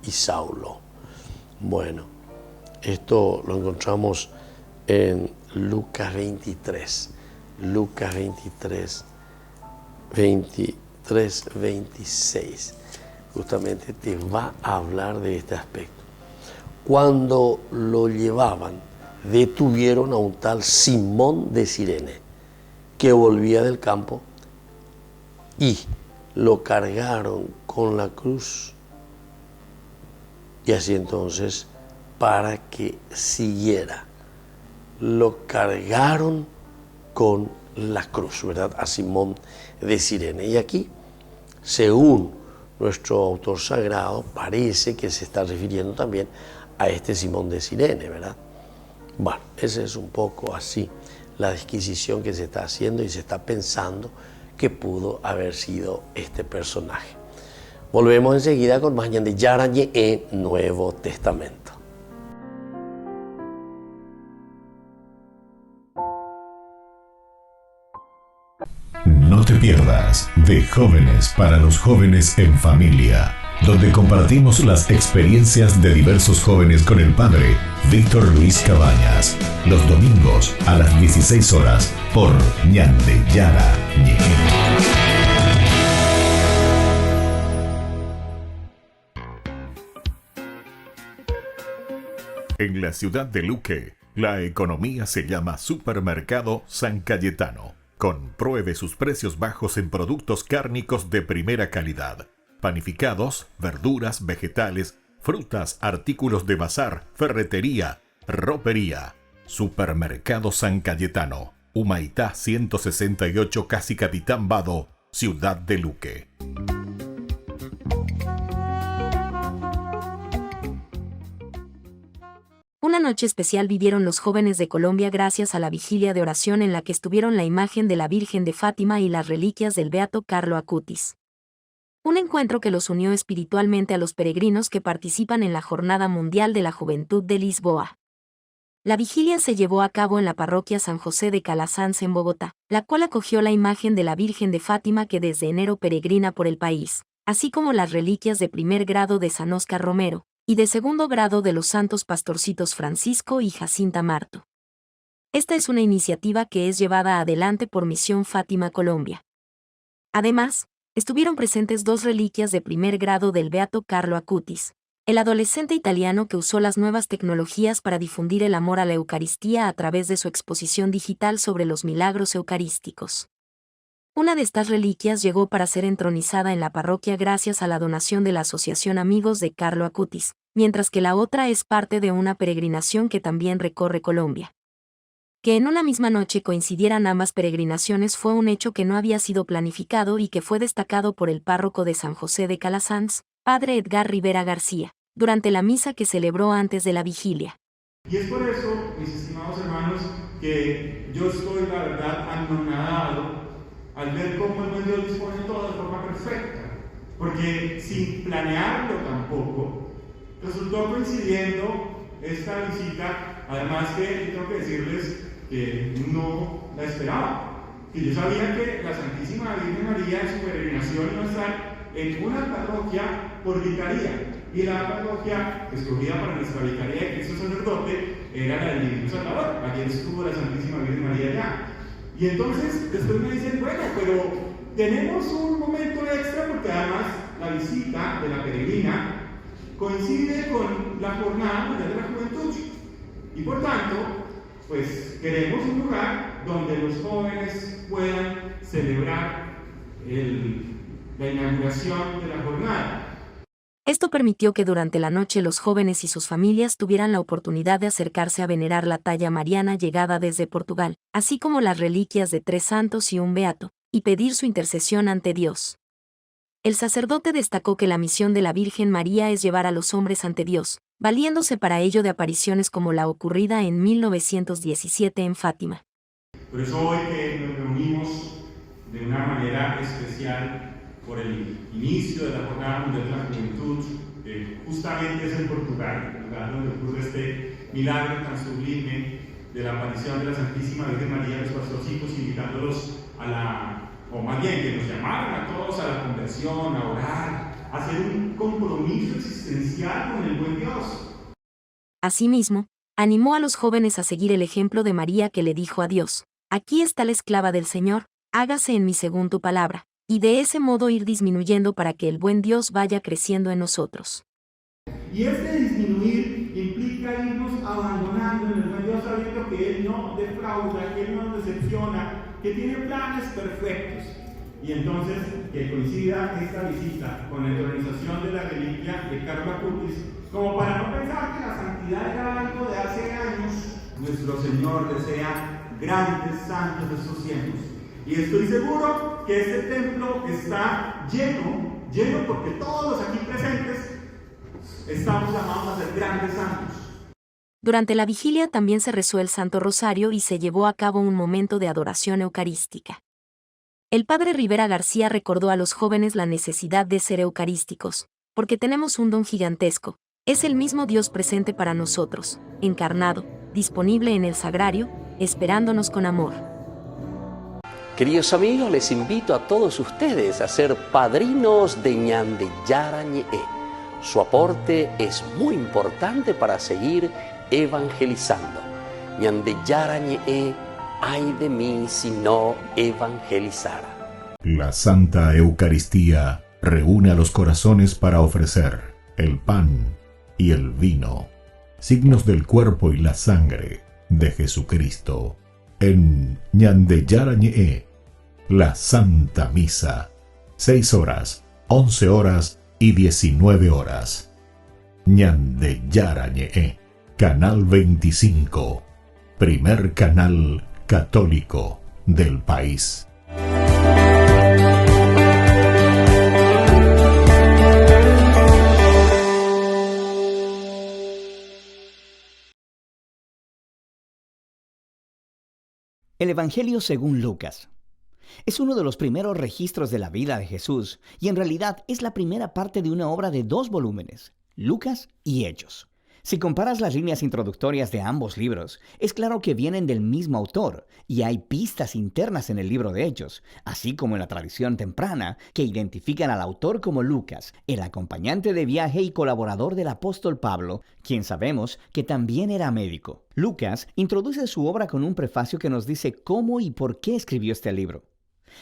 y Saulo. Bueno, esto lo encontramos en Lucas 23, 26. Justamente te va a hablar de este aspecto. Cuando lo llevaban, detuvieron a un tal Simón de Cirene, que volvía del campo, y lo cargaron con la cruz, y así entonces para que siguiera. Lo cargaron con la cruz, ¿verdad? A Simón de Cirene. Y aquí, según nuestro autor sagrado, parece que se está refiriendo también a este Simón de Cirene, ¿verdad? Bueno, esa es un poco así la disquisición que se está haciendo y se está pensando que pudo haber sido este personaje. Volvemos enseguida con más Ñan de Yara Ñe Nuevo Testamento. No te pierdas de Jóvenes para los Jóvenes en Familia, donde compartimos las experiencias de diversos jóvenes con el padre Víctor Luis Cabañas, los domingos a las 16 horas por Ñan de Yara Ñe. En la ciudad de Luque, la economía se llama Supermercado San Cayetano. Compruebe sus precios bajos en productos cárnicos de primera calidad. Panificados, verduras, vegetales, frutas, artículos de bazar, ferretería, ropería. Supermercado San Cayetano, Humaitá 168, Casi Capitán Vado, ciudad de Luque. Una noche especial vivieron los jóvenes de Colombia gracias a la vigilia de oración en la que estuvieron la imagen de la Virgen de Fátima y las reliquias del beato Carlo Acutis. Un encuentro que los unió espiritualmente a los peregrinos que participan en la Jornada Mundial de la Juventud de Lisboa. La vigilia se llevó a cabo en la parroquia San José de Calasanz en Bogotá, la cual acogió la imagen de la Virgen de Fátima que desde enero peregrina por el país, así como las reliquias de primer grado de San Óscar Romero, y de segundo grado de los santos pastorcitos Francisco y Jacinta Marto. Esta es una iniciativa que es llevada adelante por Misión Fátima Colombia. Además, estuvieron presentes dos reliquias de primer grado del beato Carlo Acutis, el adolescente italiano que usó las nuevas tecnologías para difundir el amor a la Eucaristía a través de su exposición digital sobre los milagros eucarísticos. Una de estas reliquias llegó para ser entronizada en la parroquia gracias a la donación de la Asociación Amigos de Carlo Acutis, mientras que la otra es parte de una peregrinación que también recorre Colombia. Que en una misma noche coincidieran ambas peregrinaciones fue un hecho que no había sido planificado y que fue destacado por el párroco de San José de Calasanz, padre Edgar Rivera García, durante la misa que celebró antes de la vigilia. Y es por eso, mis estimados hermanos, que yo estoy, la verdad, anonadado al ver cómo el buen Dios dispone todo de forma perfecta, porque sin planearlo tampoco, resultó coincidiendo esta visita, además que tengo que decirles que no la esperaba, que yo sabía que la Santísima Virgen María en su peregrinación iba a estar en una parroquia por vicaría, y la parroquia escogida para nuestra vicaría de Cristo Sacerdote era la del Divino Salvador. Ayer estuvo la Santísima Virgen María allá. Y entonces después me dicen, bueno, pero tenemos un momento extra porque además la visita de la peregrina coincide con la Jornada Mundial de la Juventud. Y por tanto, pues queremos un lugar donde los jóvenes puedan celebrar la inauguración de la jornada. Esto permitió que durante la noche los jóvenes y sus familias tuvieran la oportunidad de acercarse a venerar la talla mariana llegada desde Portugal, así como las reliquias de 3 santos y un beato, y pedir su intercesión ante Dios. El sacerdote destacó que la misión de la Virgen María es llevar a los hombres ante Dios, valiéndose para ello de apariciones como la ocurrida en 1917 en Fátima. Por eso hoy que nos reunimos de una manera especial por el inicio de la Jornada Mundial de la Juventud, justamente es en Portugal, el lugar donde ocurre este milagro tan sublime de la aparición de la Santísima Virgen María a los pastorcitos, invitándolos a la o más bien que nos llamaron a todos a la conversión, a orar, a hacer un compromiso existencial con el buen Dios. Asimismo, animó a los jóvenes a seguir el ejemplo de María, que le dijo a Dios: «Aquí está la esclava del Señor, hágase en mí según tu palabra», y de ese modo ir disminuyendo para que el buen Dios vaya creciendo en nosotros. Y este disminuir implica irnos abandonando en el buen Dios, sabiendo que Él no defrauda, que Él no nos decepciona, que tiene planes perfectos. Y entonces, que coincida esta visita con la entronización de la reliquia de Carlo Acutis, como para no pensar que la santidad era algo de hace años. Nuestro Señor desea grandes santos de estos tiempos. Y estoy seguro que este templo está lleno porque todos los aquí presentes estamos llamados a ser grandes santos. Durante la vigilia también se rezó el Santo Rosario y se llevó a cabo un momento de adoración eucarística. El padre Rivera García recordó a los jóvenes la necesidad de ser eucarísticos, porque tenemos un don gigantesco. Es el mismo Dios presente para nosotros, encarnado, disponible en el sagrario, esperándonos con amor. Queridos amigos, les invito a todos ustedes a ser padrinos de Ñande Yara Ñe'e. Su aporte es muy importante para seguir evangelizando. Ñande Yara Ñe'e, ay de mí si no evangelizara. La Santa Eucaristía reúne a los corazones para ofrecer el pan y el vino, signos del cuerpo y la sangre de Jesucristo. En Ñande Yara Ñe'e, la Santa Misa, 6 horas, 11 horas y 19 horas. Ñande Yara Ñe'e, Canal 25, primer canal católico del país. El Evangelio según Lucas. Es uno de los primeros registros de la vida de Jesús y en realidad es la primera parte de una obra de 2 volúmenes, Lucas y Hechos. Si comparas las líneas introductorias de ambos libros, es claro que vienen del mismo autor y hay pistas internas en el libro de Hechos, así como en la tradición temprana, que identifican al autor como Lucas, el acompañante de viaje y colaborador del apóstol Pablo, quien sabemos que también era médico. Lucas introduce su obra con un prefacio que nos dice cómo y por qué escribió este libro.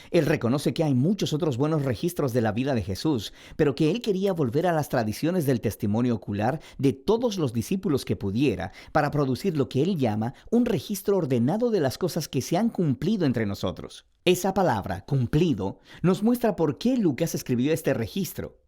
Él reconoce que hay muchos otros buenos registros de la vida de Jesús, pero que él quería volver a las tradiciones del testimonio ocular de todos los discípulos que pudiera para producir lo que él llama un registro ordenado de las cosas que se han cumplido entre nosotros. Esa palabra, cumplido, nos muestra por qué Lucas escribió este registro.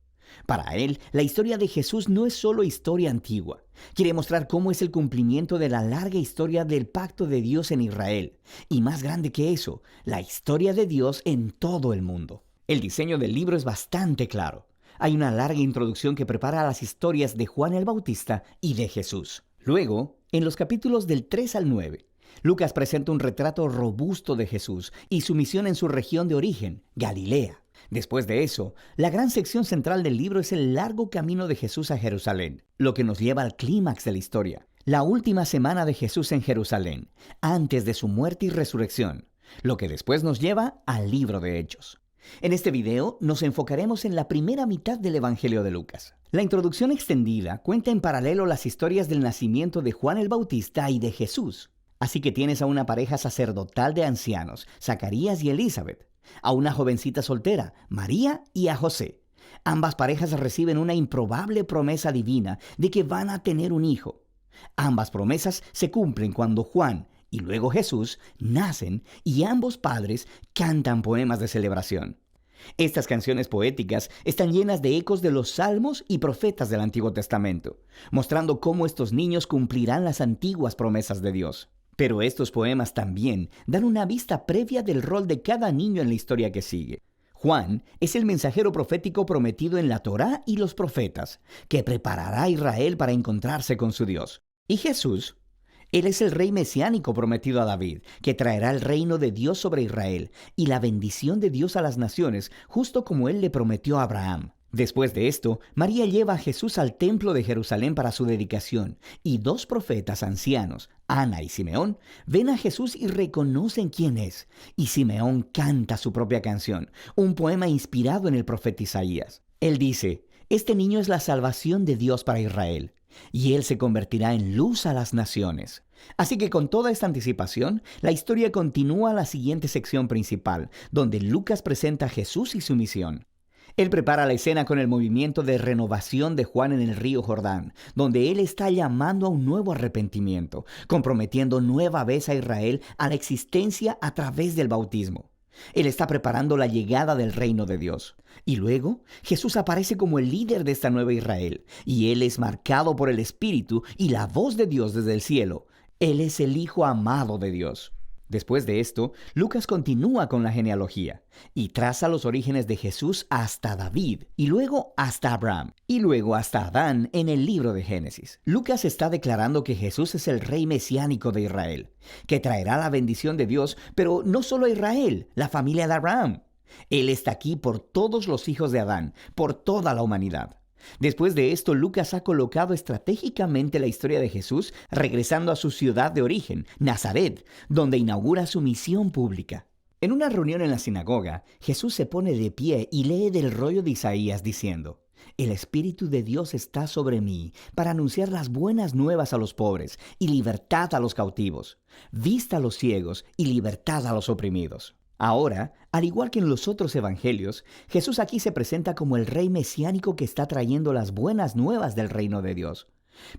Para él, la historia de Jesús no es solo historia antigua. Quiere mostrar cómo es el cumplimiento de la larga historia del pacto de Dios en Israel. Y más grande que eso, la historia de Dios en todo el mundo. El diseño del libro es bastante claro. Hay una larga introducción que prepara las historias de Juan el Bautista y de Jesús. Luego, en los capítulos del 3 al 9, Lucas presenta un retrato robusto de Jesús y su misión en su región de origen, Galilea. Después de eso, la gran sección central del libro es el largo camino de Jesús a Jerusalén, lo que nos lleva al clímax de la historia, la última semana de Jesús en Jerusalén, antes de su muerte y resurrección, lo que después nos lleva al libro de Hechos. En este video nos enfocaremos en la primera mitad del Evangelio de Lucas. La introducción extendida cuenta en paralelo las historias del nacimiento de Juan el Bautista y de Jesús. Así que tienes a una pareja sacerdotal de ancianos, Zacarías y Elizabeth, a una jovencita soltera, María, y a José. Ambas parejas reciben una improbable promesa divina de que van a tener un hijo. Ambas promesas se cumplen cuando Juan y luego Jesús nacen y ambos padres cantan poemas de celebración. Estas canciones poéticas están llenas de ecos de los salmos y profetas del Antiguo Testamento, mostrando cómo estos niños cumplirán las antiguas promesas de Dios. Pero estos poemas también dan una vista previa del rol de cada niño en la historia que sigue. Juan es el mensajero profético prometido en la Torá y los profetas, que preparará a Israel para encontrarse con su Dios. Y Jesús, él es el rey mesiánico prometido a David, que traerá el reino de Dios sobre Israel y la bendición de Dios a las naciones, justo como él le prometió a Abraham. Después de esto, María lleva a Jesús al templo de Jerusalén para su dedicación, y 2 profetas ancianos, Ana y Simeón ven a Jesús y reconocen quién es. Y Simeón canta su propia canción, un poema inspirado en el profeta Isaías. Él dice: este niño es la salvación de Dios para Israel, y él se convertirá en luz a las naciones. Así que con toda esta anticipación, la historia continúa a la siguiente sección principal, donde Lucas presenta a Jesús y su misión. Él prepara la escena con el movimiento de renovación de Juan en el río Jordán, donde él está llamando a un nuevo arrepentimiento, comprometiendo nueva vez a Israel a la existencia a través del bautismo. Él está preparando la llegada del reino de Dios. Y luego, Jesús aparece como el líder de esta nueva Israel, y él es marcado por el Espíritu y la voz de Dios desde el cielo. Él es el Hijo amado de Dios. Después de esto, Lucas continúa con la genealogía y traza los orígenes de Jesús hasta David, y luego hasta Abraham, y luego hasta Adán en el libro de Génesis. Lucas está declarando que Jesús es el rey mesiánico de Israel, que traerá la bendición de Dios, pero no solo a Israel, la familia de Abraham. Él está aquí por todos los hijos de Adán, por toda la humanidad. Después de esto, Lucas ha colocado estratégicamente la historia de Jesús regresando a su ciudad de origen, Nazaret, donde inaugura su misión pública. En una reunión en la sinagoga, Jesús se pone de pie y lee del rollo de Isaías diciendo: el Espíritu de Dios está sobre mí para anunciar las buenas nuevas a los pobres y libertad a los cautivos, vista a los ciegos y libertad a los oprimidos. Ahora, al igual que en los otros evangelios, Jesús aquí se presenta como el rey mesiánico que está trayendo las buenas nuevas del reino de Dios.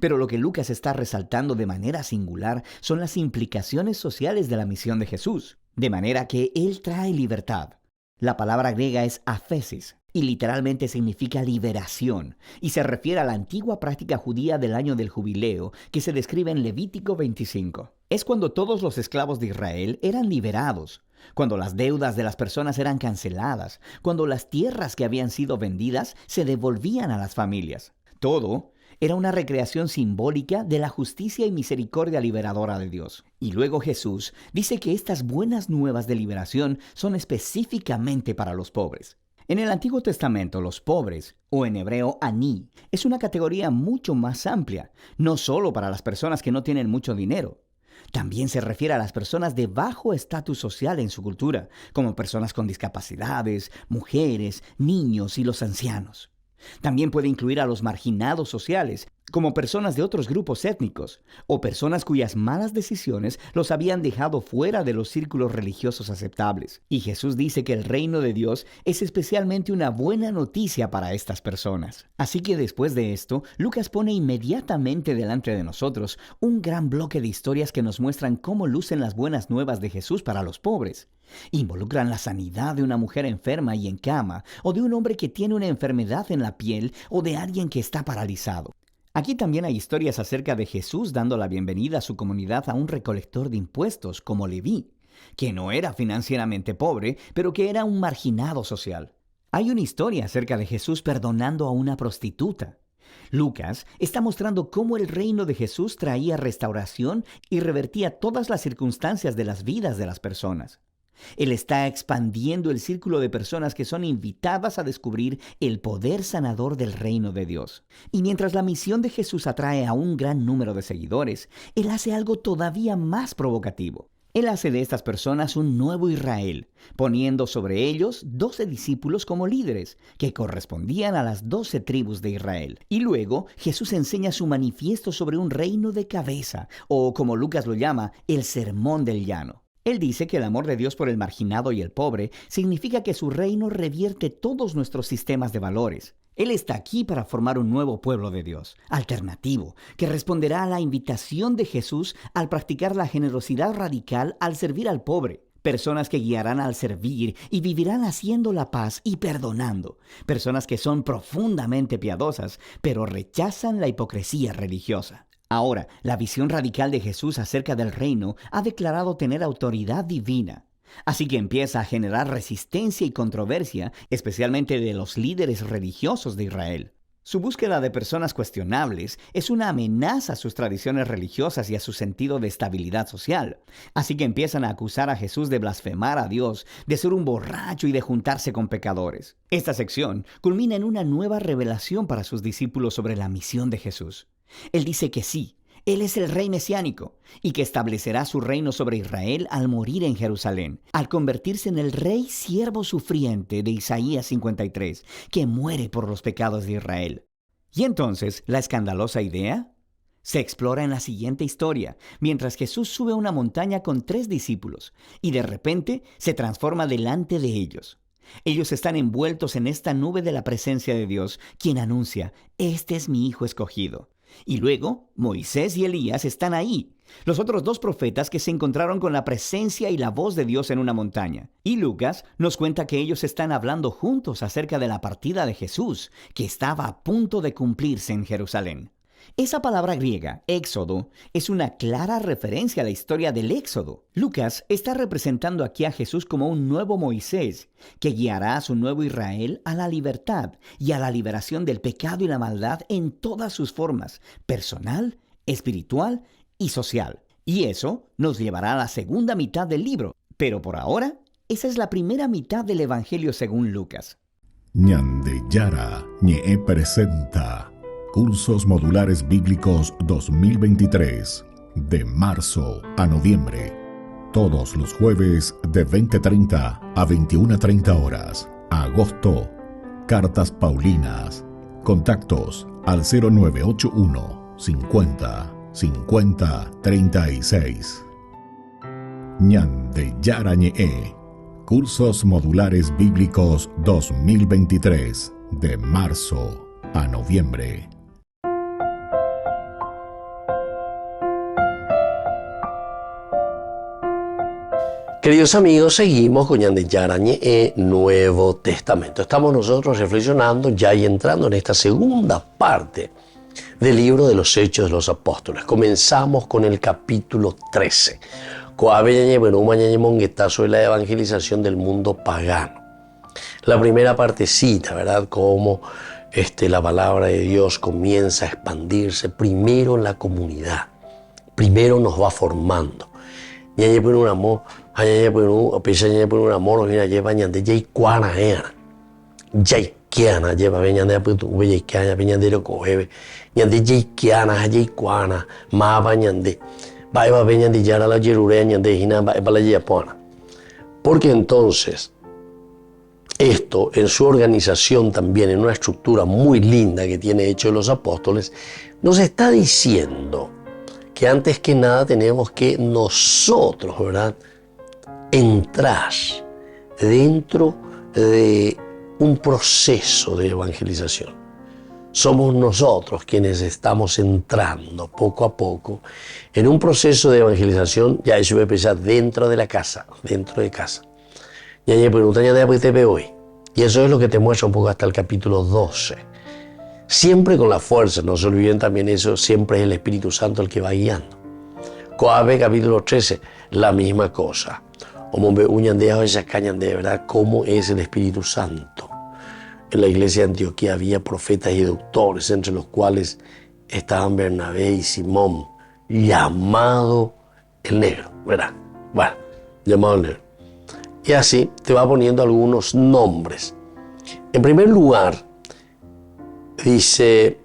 Pero lo que Lucas está resaltando de manera singular son las implicaciones sociales de la misión de Jesús, de manera que Él trae libertad. La palabra griega es aphesis, y literalmente significa liberación, y se refiere a la antigua práctica judía del año del jubileo que se describe en Levítico 25. Es cuando todos los esclavos de Israel eran liberados, cuando las deudas de las personas eran canceladas, cuando las tierras que habían sido vendidas se devolvían a las familias. Todo era una recreación simbólica de la justicia y misericordia liberadora de Dios. Y luego Jesús dice que estas buenas nuevas de liberación son específicamente para los pobres. En el Antiguo Testamento, los pobres, o en hebreo aní, es una categoría mucho más amplia, no solo para las personas que no tienen mucho dinero. También se refiere a las personas de bajo estatus social en su cultura, como personas con discapacidades, mujeres, niños y los ancianos. También puede incluir a los marginados sociales, como personas de otros grupos étnicos, o personas cuyas malas decisiones los habían dejado fuera de los círculos religiosos aceptables. Y Jesús dice que el reino de Dios es especialmente una buena noticia para estas personas. Así que después de esto, Lucas pone inmediatamente delante de nosotros un gran bloque de historias que nos muestran cómo lucen las buenas nuevas de Jesús para los pobres. Involucran la sanidad de una mujer enferma y en cama, o de un hombre que tiene una enfermedad en la piel, o de alguien que está paralizado. Aquí también hay historias acerca de Jesús dando la bienvenida a su comunidad a un recolector de impuestos como Leví, que no era financieramente pobre, pero que era un marginado social. Hay una historia acerca de Jesús perdonando a una prostituta. Lucas está mostrando cómo el reino de Jesús traía restauración y revertía todas las circunstancias de las vidas de las personas. Él está expandiendo el círculo de personas que son invitadas a descubrir el poder sanador del reino de Dios. Y mientras la misión de Jesús atrae a un gran número de seguidores, Él hace algo todavía más provocativo. Él hace de estas personas un nuevo Israel, poniendo sobre ellos 12 discípulos como líderes, que correspondían a las 12 tribus de Israel. Y luego Jesús enseña su manifiesto sobre un reino de cabeza, o como Lucas lo llama, el sermón del llano. Él dice que el amor de Dios por el marginado y el pobre significa que su reino revierte todos nuestros sistemas de valores. Él está aquí para formar un nuevo pueblo de Dios, alternativo, que responderá a la invitación de Jesús al practicar la generosidad radical al servir al pobre. Personas que guiarán al servir y vivirán haciendo la paz y perdonando. Personas que son profundamente piadosas, pero rechazan la hipocresía religiosa. Ahora, la visión radical de Jesús acerca del reino ha declarado tener autoridad divina. Así que empieza a generar resistencia y controversia, especialmente de los líderes religiosos de Israel. Su búsqueda de personas cuestionables es una amenaza a sus tradiciones religiosas y a su sentido de estabilidad social. Así que empiezan a acusar a Jesús de blasfemar a Dios, de ser un borracho y de juntarse con pecadores. Esta sección culmina en una nueva revelación para sus discípulos sobre la misión de Jesús. Él dice que sí, Él es el rey mesiánico y que establecerá su reino sobre Israel al morir en Jerusalén, al convertirse en el rey siervo sufriente de Isaías 53, que muere por los pecados de Israel. Y entonces, la escandalosa idea se explora en la siguiente historia, mientras Jesús sube a una montaña con 3 discípulos y de repente se transforma delante de ellos. Ellos están envueltos en esta nube de la presencia de Dios, quien anuncia: «Este es mi Hijo escogido». Y luego, Moisés y Elías están ahí, los otros 2 profetas que se encontraron con la presencia y la voz de Dios en una montaña. Y Lucas nos cuenta que ellos están hablando juntos acerca de la partida de Jesús, que estaba a punto de cumplirse en Jerusalén. Esa palabra griega, éxodo, es una clara referencia a la historia del Éxodo. Lucas está representando aquí a Jesús como un nuevo Moisés, que guiará a su nuevo Israel a la libertad y a la liberación del pecado y la maldad en todas sus formas, personal, espiritual y social. Y eso nos llevará a la segunda mitad del libro, pero por ahora, esa es la primera mitad del Evangelio según Lucas. Ñande Yara Ñe presenta Cursos Modulares Bíblicos 2023, de marzo a noviembre. Todos los jueves de 20:30 a 21:30 horas. Agosto, Cartas Paulinas. Contactos al 0981 50 50 36. Ñande Yara Ñe. Cursos Modulares Bíblicos 2023, de marzo a noviembre. Queridos amigos, seguimos con Ñande Yara Ñe, Nuevo Testamento. Estamos nosotros reflexionando ya y entrando en esta segunda parte del libro de los Hechos de los Apóstoles. Comenzamos con el capítulo 13. Sobre la evangelización del mundo pagano. La primera partecita, ¿verdad? Cómo la palabra de Dios comienza a expandirse primero en la comunidad. Primero nos va formando. Un amor, porque entonces esto en su organización también, en una estructura muy linda que tiene Hechos de los Apóstoles, nos está diciendo que antes que nada tenemos que nosotros, ¿verdad?, entrar dentro de un proceso de evangelización. Somos nosotros quienes estamos entrando poco a poco en un proceso de evangelización. Ya eso va a empezar dentro de la casa, dentro de casa. Y eso es lo que te muestra un poco hasta el capítulo 12. Siempre con la fuerza, no se olviden también eso, siempre es el Espíritu Santo el que va guiando. Coabe, capítulo 13, la misma cosa. De verdad, cómo es el Espíritu Santo. En la iglesia de Antioquía había profetas y doctores, entre los cuales estaban Bernabé y Simón, llamado el Negro, ¿verdad? Bueno, llamado el Negro. Y así te va poniendo algunos nombres. En primer lugar, dice,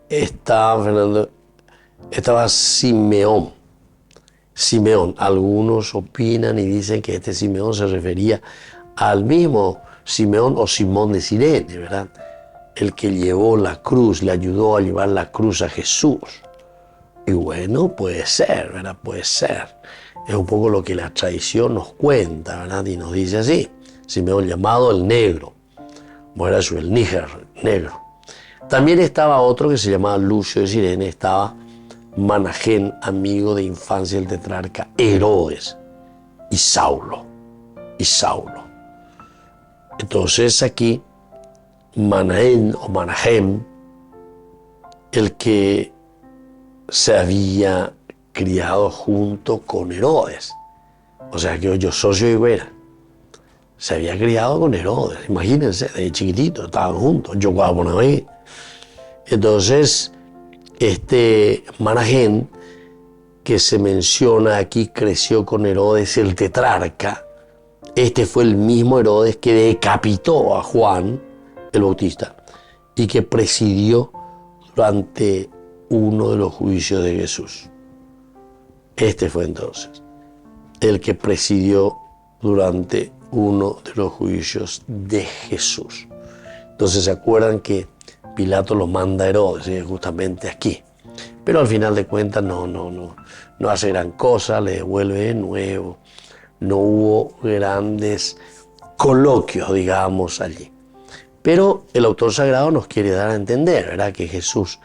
estaba Simeón. Simeón, algunos opinan y dicen que este Simeón se refería al mismo Simeón o Simón de Cirene, ¿verdad? El que llevó la cruz, le ayudó a llevar la cruz a Jesús. Y bueno, puede ser, ¿verdad? Puede ser. Es un poco lo que la tradición nos cuenta, ¿verdad? Y nos dice así, Simeón llamado el Negro. Bueno, era el Níger, negro. También estaba otro que se llamaba Lucio de Cirene, estaba Manahén, amigo de infancia del tetrarca Herodes, y Saulo. Entonces aquí, Manahén o Manahén, el que se había criado junto con Herodes. O sea que yo socio de Higuera. Se había criado con Herodes, imagínense, de chiquitito, estaban juntos, yo jugaba por ahí. Entonces, Manahén, que se menciona aquí, creció con Herodes el tetrarca. Este fue el mismo Herodes que decapitó a Juan el Bautista y que presidió durante uno de los juicios de Jesús. Este fue entonces el que presidió durante uno de los juicios de Jesús. Entonces se acuerdan que Pilato lo manda a Herodes, justamente aquí. Pero al final de cuentas no hace gran cosa, le devuelve de nuevo. No hubo grandes coloquios, digamos, allí. Pero el autor sagrado nos quiere dar a entender, ¿verdad?, que Jesús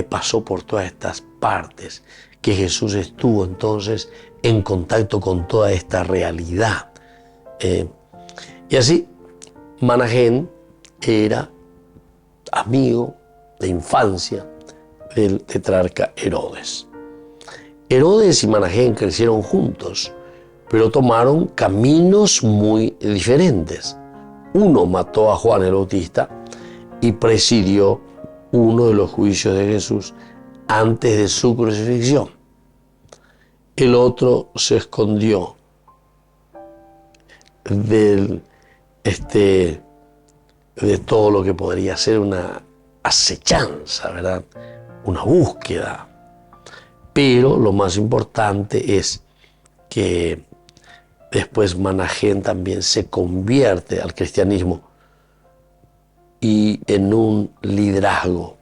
pasó por todas estas partes, que Jesús estuvo entonces en contacto con toda esta realidad. Y así, Manahén era amigo de infancia del tetrarca Herodes. Herodes y Manahén crecieron juntos, pero tomaron caminos muy diferentes. Uno mató a Juan el Bautista y presidió uno de los juicios de Jesús antes de su crucifixión. El otro se escondió de todo lo que podría ser una acechanza, ¿verdad?, una búsqueda. Pero lo más importante es que después Manahén también se convierte al cristianismo y en un liderazgo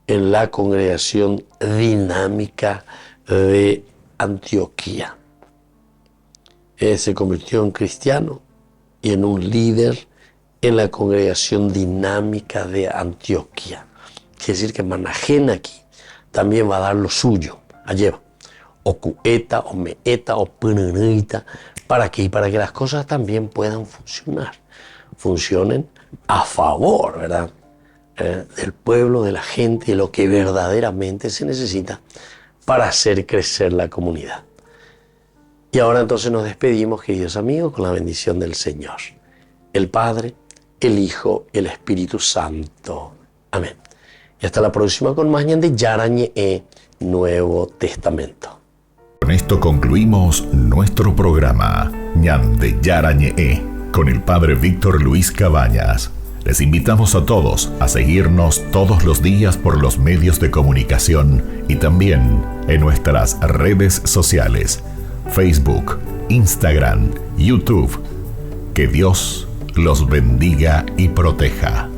en la congregación dinámica de Antioquía. Se convirtió en cristiano y en un líder en la congregación dinámica de Antioquía. Quiere decir que Manahén aquí también va a dar lo suyo, allá o cueta, o meeta, o peneita, para que las cosas también puedan funcionen a favor, ¿verdad?, del pueblo, de la gente, de lo que verdaderamente se necesita para hacer crecer la comunidad. Y ahora entonces nos despedimos, queridos amigos, con la bendición del Señor, el Padre, el Hijo, el Espíritu Santo. Amén. Y hasta la próxima con más Ñande Yara Ñe Nuevo Testamento. Con esto concluimos nuestro programa Ñande Yara Ñe con el Padre Víctor Luis Cabañas. Les invitamos a todos a seguirnos todos los días por los medios de comunicación y también en nuestras redes sociales, Facebook, Instagram, YouTube. Que Dios los bendiga y proteja.